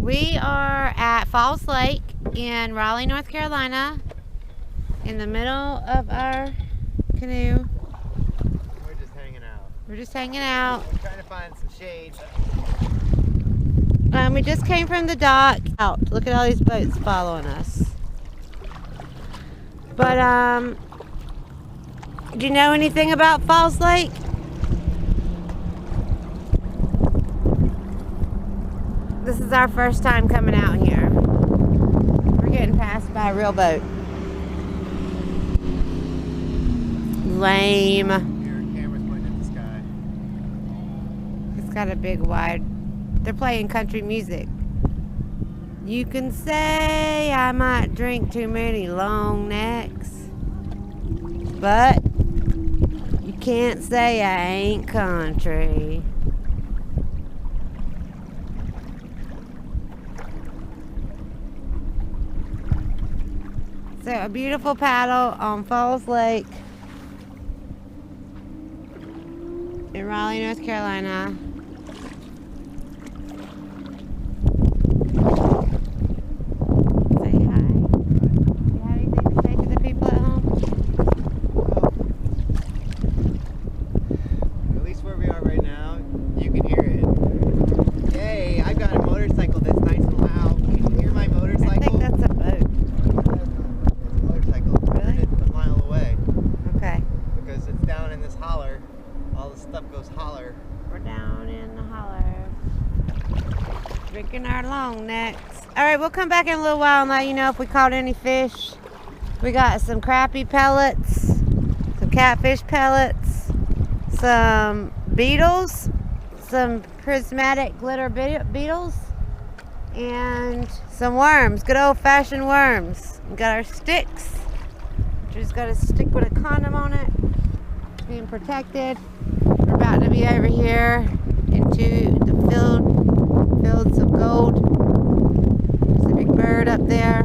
We are at Falls Lake in Raleigh, North Carolina, in the middle of our canoe. We're just hanging out. We're just hanging out. We're trying to find some shade. We just came from the dock. Out. Look at all these boats following us. But, do you know anything about Falls Lake? This is our first time coming out here. We're getting passed by a real boat. Lame. Your camera's pointing at the sky. It's got a big wide. They're playing country music. You can say I might drink too many long necks, but you can't say I ain't country. So a beautiful paddle on Falls Lake in Raleigh, North Carolina. Say hi. Do you have anything to say to the people at home? Well, at least where we are right now, you can hear it. Yay, I've got a motorcycle that's nice and loud. Can you hear my motorcycle? I think that's a boat. Motorcycle. Really? It's a mile away. Okay. Because it's down in this holler. All the stuff goes holler. We're down in the holler. Drinking our long necks. Alright, we'll come back in a little while and let you know if we caught any fish. We got some crappie pellets, some catfish pellets, some beetles, some prismatic glitter beetles, and some worms. Good old fashioned worms. We got our sticks. Just got a stick with a condom on it. It's being protected. We're about to be over here into the fields of gold. There's a big bird up there.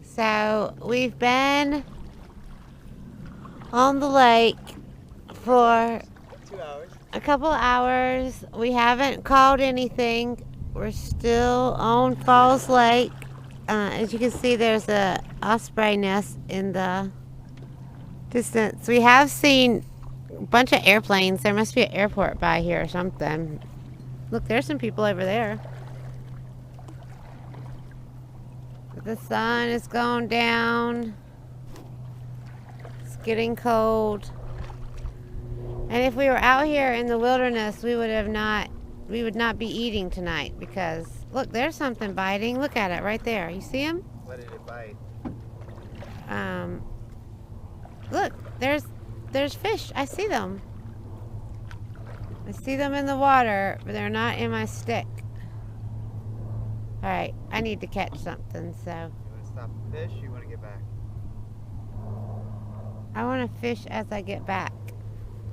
So we've been on the lake for 2 hours. a couple hours. We haven't caught anything. We're still on Falls Lake. As you can see, there's a osprey nest in the distance. We have seen a bunch of airplanes. There must be an airport by here or something. Look, there's some people over there. The sun is going down. It's getting cold. And if we were out here in the wilderness, we would not be eating tonight because look, there's something biting. Look at it right there. You see him? What did it bite? Look, there's fish. I see them. I see them in the water, but they're not in my stick. All right, I need to catch something, so. You want to stop and fish? Or you want to get back? I want to fish as I get back.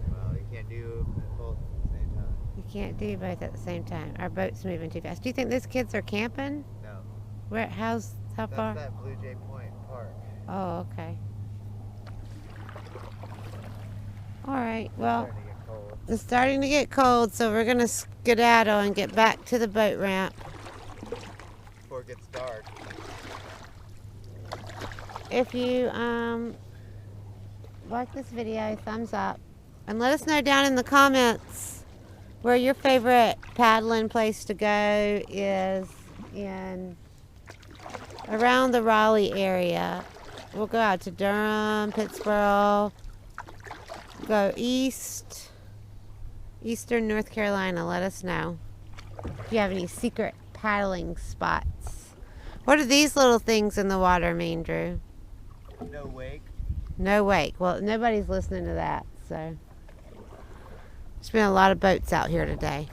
Well, you can't do both at the same time. You can't do both at the same time. Our boat's moving too fast. Do you think these kids are camping? No. Where? How far? That's that Blue Jay Point Park. Oh, okay. All right. Well, Starting to get cold. it's starting to get cold, so we're gonna skedaddle and get back to the boat ramp. Before it gets dark. If you like this video, thumbs up, and let us know down in the comments where your favorite paddling place to go is in around the Raleigh area. We'll go out to Durham, Pittsburgh, go eastern North Carolina. Let us know if you have any secret paddling spots. What do these little things in the water mean, Drew? No wake. No wake. Well, nobody's listening to that, so. There's been a lot of boats out here today.